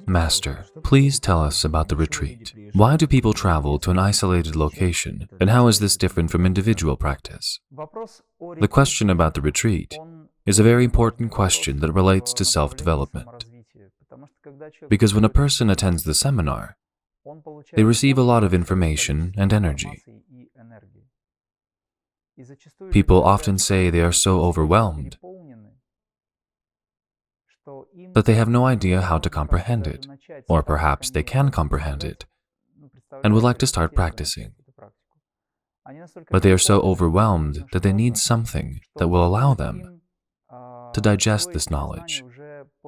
Master, please tell us about the retreat. Why do people travel to an isolated location, and how is this different from individual practice? The question about the retreat is a very important question that relates to self-development. Because when a person attends the seminar, they receive a lot of information and energy. People often say they are so overwhelmed that they have no idea how to comprehend it, or perhaps they can comprehend it and would like to start practicing. But they are so overwhelmed that they need something that will allow them to digest this knowledge.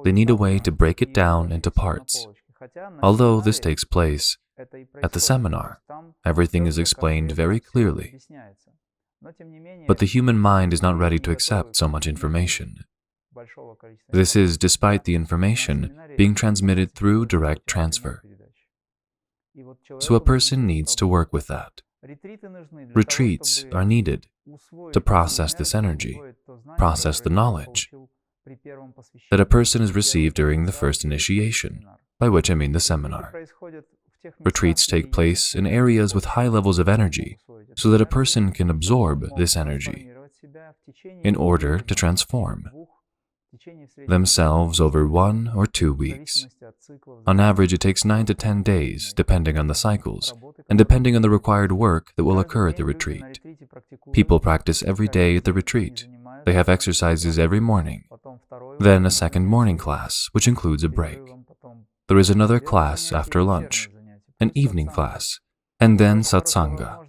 They need a way to break it down into parts. Although this takes place at the seminar, everything is explained very clearly. But the human mind is not ready to accept so much information. This is despite the information being transmitted through direct transfer. So a person needs to work with that. Retreats are needed to process this energy, process the knowledge that a person has received during the first initiation, by which I mean the seminar. Retreats take place in areas with high levels of energy so that a person can absorb this energy in order to transform themselves over 1 or 2 weeks. On average, it takes 9 to 10 days, depending on the cycles, and depending on the required work that will occur at the retreat. People practice every day at the retreat. They have exercises every morning, then a second morning class, which includes a break. There is another class after lunch, an evening class, and then satsanga,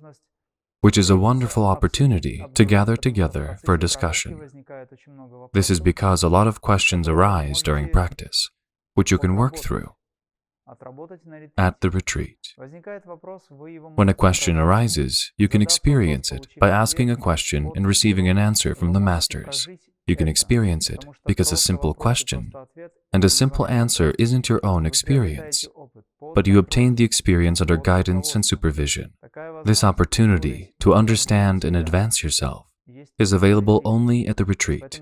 which is a wonderful opportunity to gather together for a discussion. This is because a lot of questions arise during practice, which you can work through at the retreat. When a question arises, you can experience it by asking a question and receiving an answer from the masters. You can experience it because a simple question and a simple answer isn't your own experience, but you obtain the experience under guidance and supervision. This opportunity to understand and advance yourself is available only at the retreat,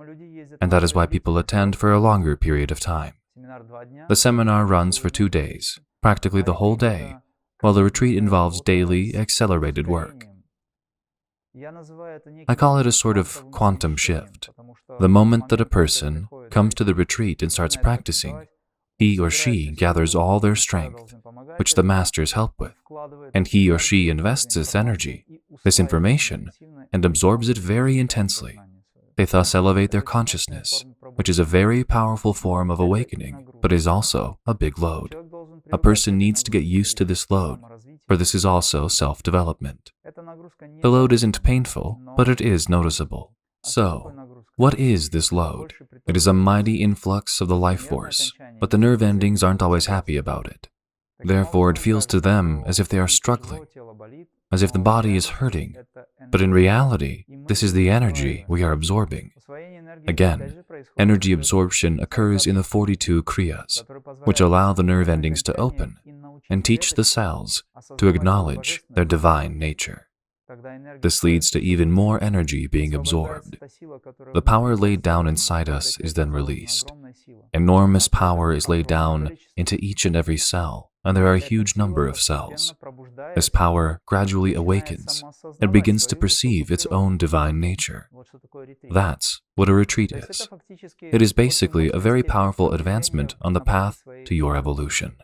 and that is why people attend for a longer period of time. The seminar runs for 2 days, practically the whole day, while the retreat involves daily, accelerated work. I call it a sort of quantum shift. The moment that a person comes to the retreat and starts practicing, he or she gathers all their strength, which the masters help with, and he or she invests this energy, this information, and absorbs it very intensely. They thus elevate their consciousness, which is a very powerful form of awakening, but is also a big load. A person needs to get used to this load, for this is also self-development. The load isn't painful, but it is noticeable. So, what is this load? It is a mighty influx of the life force, but the nerve endings aren't always happy about it. Therefore, it feels to them as if they are struggling, as if the body is hurting. But in reality, this is the energy we are absorbing. Again, energy absorption occurs in the 42 Kriyas, which allow the nerve endings to open and teach the cells to acknowledge their divine nature. This leads to even more energy being absorbed. The power laid down inside us is then released. Enormous power is laid down into each and every cell, and there are a huge number of cells. This power gradually awakens and begins to perceive its own divine nature. That's what a retreat is. It is basically a very powerful advancement on the path to your evolution.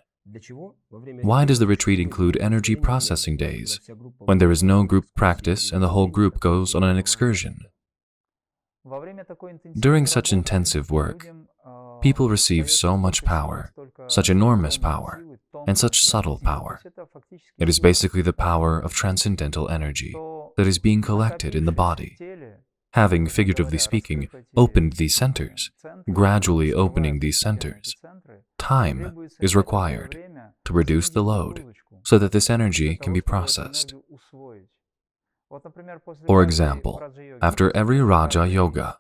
Why does the retreat include energy processing days when there is no group practice and the whole group goes on an excursion? During such intensive work, people receive so much power, such enormous power, and such subtle power. It is basically the power of transcendental energy that is being collected in the body. Having, figuratively speaking, opened these centers, gradually opening these centers, time is required to reduce the load so that this energy can be processed. For example, after every Raja Yoga,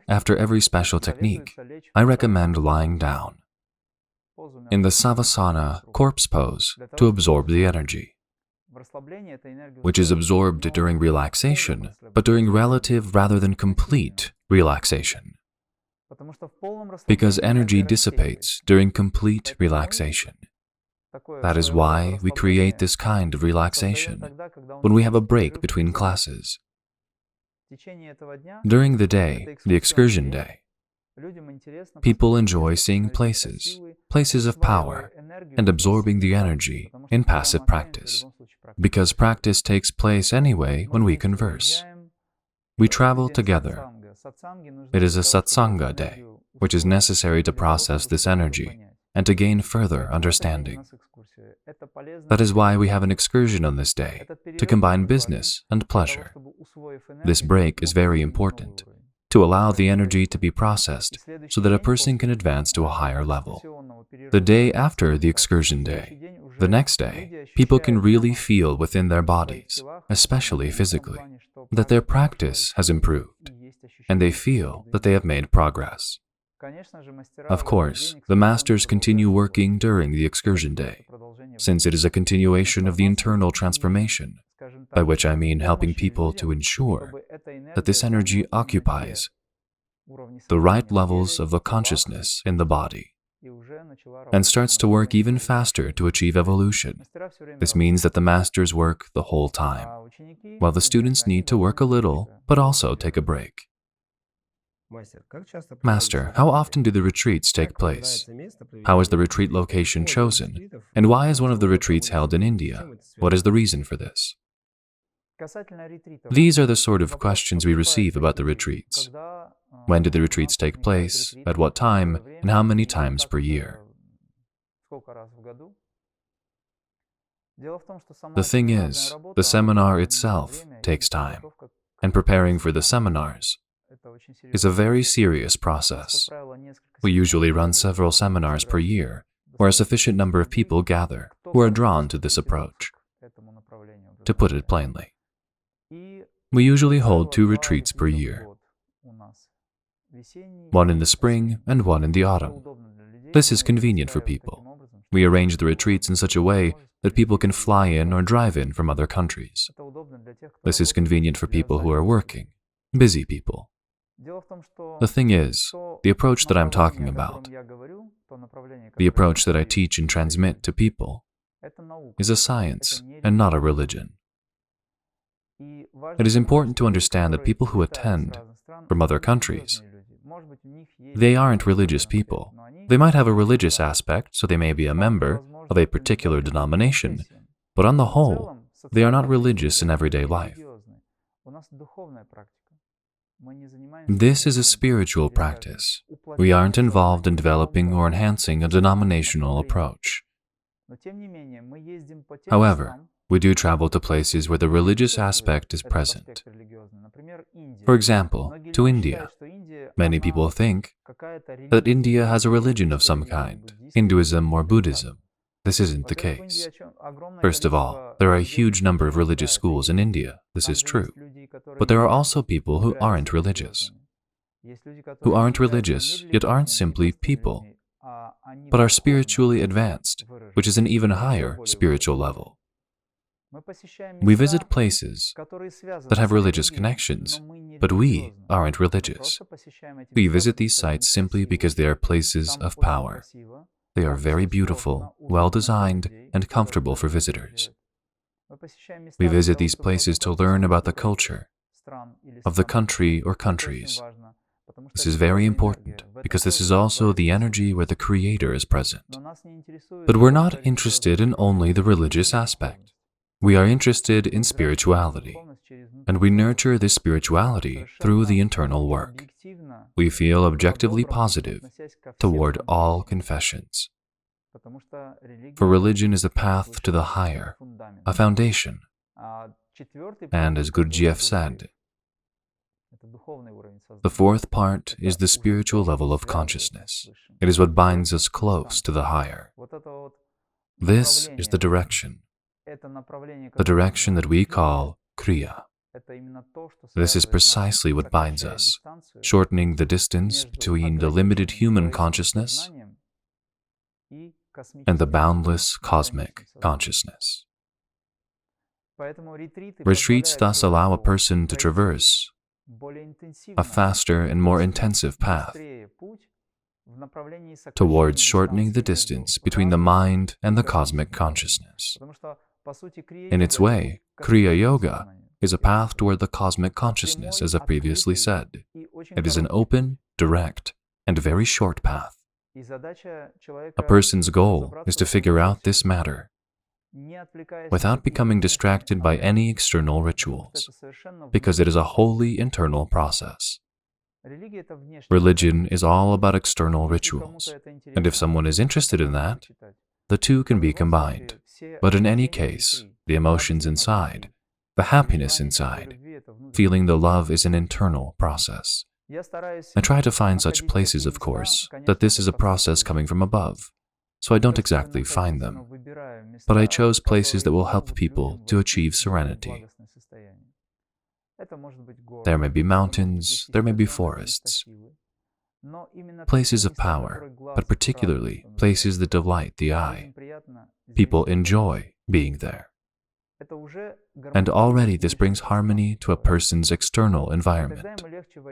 after every special technique, I recommend lying down in the Savasana corpse pose to absorb the energy, which is absorbed during relaxation, but during relative rather than complete relaxation. because energy dissipates during complete relaxation. That is why we create this kind of relaxation when we have a break between classes. During the day, the excursion day, people enjoy seeing places of power, and absorbing the energy in passive practice, because practice takes place anyway when we converse. We travel together. It is a satsanga day, which is necessary to process this energy and to gain further understanding. That is why we have an excursion on this day, to combine business and pleasure. This break is very important, to allow the energy to be processed so that a person can advance to a higher level. The day after the excursion day, the next day, people can really feel within their bodies, especially physically, that their practice has improved, and they feel that they have made progress. Of course, the masters continue working during the excursion day, since it is a continuation of the internal transformation, by which I mean helping people to ensure that this energy occupies the right levels of the consciousness in the body, and starts to work even faster to achieve evolution. This means that the masters work the whole time, while the students need to work a little, but also take a break. Master, how often do the retreats take place? How is the retreat location chosen? And why is one of the retreats held in India? What is the reason for this? These are the sort of questions we receive about the retreats. When do the retreats take place? At what time? And how many times per year? The thing is, the seminar itself takes time, and preparing for the seminars is a very serious process. We usually run several seminars per year, where a sufficient number of people gather who are drawn to this approach. To put it plainly, we usually hold 2 retreats per year, one in the spring and one in the autumn. This is convenient for people. We arrange the retreats in such a way that people can fly in or drive in from other countries. This is convenient for people who are working, busy people. The thing is, the approach that I'm talking about, the approach that I teach and transmit to people, is a science and not a religion. It is important to understand that people who attend from other countries, they aren't religious people. They might have a religious aspect, so they may be a member of a particular denomination, but on the whole, they are not religious in everyday life. This is a spiritual practice. We aren't involved in developing or enhancing a denominational approach. However, we do travel to places where the religious aspect is present. For example, to India. Many people think that India has a religion of some kind, Hinduism or Buddhism. This isn't the case. First of all, there are a huge number of religious schools in India. This is true. But there are also people who aren't religious. Who aren't religious, yet aren't simply people, but are spiritually advanced, which is an even higher spiritual level. We visit places that have religious connections, but we aren't religious. We visit these sites simply because they are places of power. They are very beautiful, well-designed, and comfortable for visitors. We visit these places to learn about the culture of the country or countries. This is very important because this is also the energy where the Creator is present. But we're not interested in only the religious aspect. We are interested in spirituality, and we nurture this spirituality through the internal work. We feel objectively positive toward all confessions. For religion is a path to the higher, a foundation. And as Gurdjieff said, the 4th part is the spiritual level of consciousness. It is what binds us close to the higher. This is the direction that we call Kriya. This is precisely what binds us, shortening the distance between the limited human consciousness and the boundless cosmic consciousness. Retreats thus allow a person to traverse a faster and more intensive path towards shortening the distance between the mind and the cosmic consciousness. In its way, Kriya Yoga is a path toward the cosmic consciousness, as I previously said. It is an open, direct, and very short path. A person's goal is to figure out this matter without becoming distracted by any external rituals, because it is a wholly internal process. Religion is all about external rituals, and if someone is interested in that, the two can be combined. But in any case, the emotions inside, the happiness inside, feeling the love is an internal process. I try to find such places, of course, that this is a process coming from above, so I don't exactly find them, but I chose places that will help people to achieve serenity. There may be mountains, there may be forests, places of power, but particularly places that delight the eye. People enjoy being there. And already this brings harmony to a person's external environment.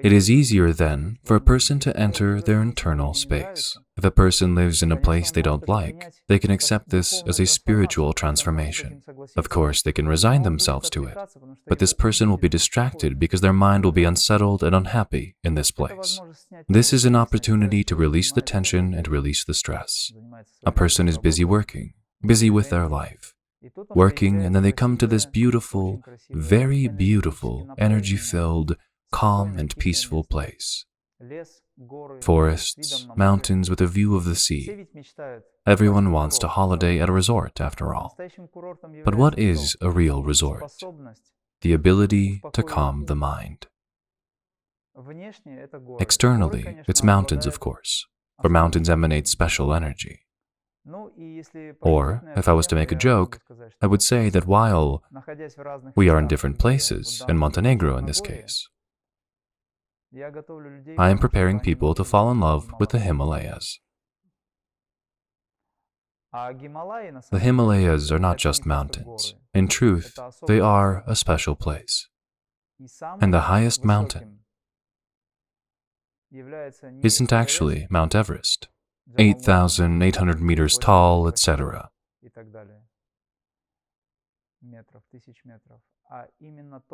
It is easier then for a person to enter their internal space. If a person lives in a place they don't like, they can accept this as a spiritual transformation. Of course, they can resign themselves to it, but this person will be distracted because their mind will be unsettled and unhappy in this place. This is an opportunity to release the tension and release the stress. A person is busy working, busy with their life, working, and then they come to this beautiful, very beautiful, energy-filled, calm and peaceful place. Forests, mountains with a view of the sea. Everyone wants to holiday at a resort, after all. But what is a real resort? The ability to calm the mind. Externally, it's mountains, of course, for mountains emanate special energy. Or, if I was to make a joke, I would say that while we are in different places, in Montenegro in this case, I am preparing people to fall in love with the Himalayas. The Himalayas are not just mountains. In truth, they are a special place. And the highest mountain isn't actually Mount Everest, 8,800 meters tall, etc.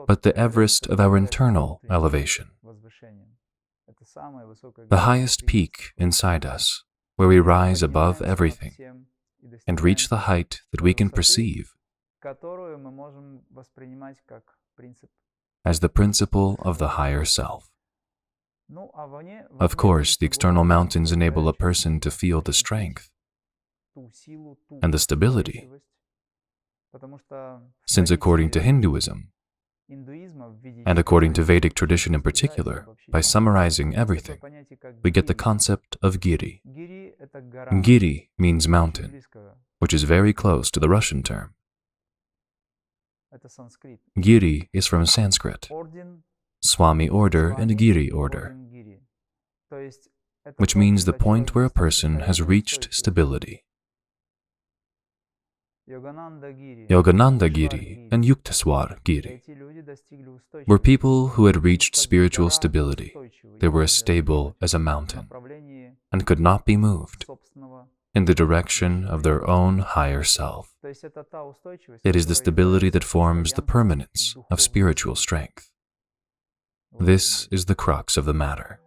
But the Everest of our internal elevation, the highest peak inside us, where we rise above everything and reach the height that we can perceive as the principle of the higher self. Of course, the external mountains enable a person to feel the strength and the stability, since according to Hinduism, and according to Vedic tradition in particular, by summarizing everything, we get the concept of Giri. Giri means mountain, which is very close to the Russian term. Giri is from Sanskrit, Swami order and Giri order, which means the point where a person has reached stability. Yogananda Giri and Yuktaswar Giri were people who had reached spiritual stability. They were as stable as a mountain and could not be moved in the direction of their own higher self. It is the stability that forms the permanence of spiritual strength. This is the crux of the matter.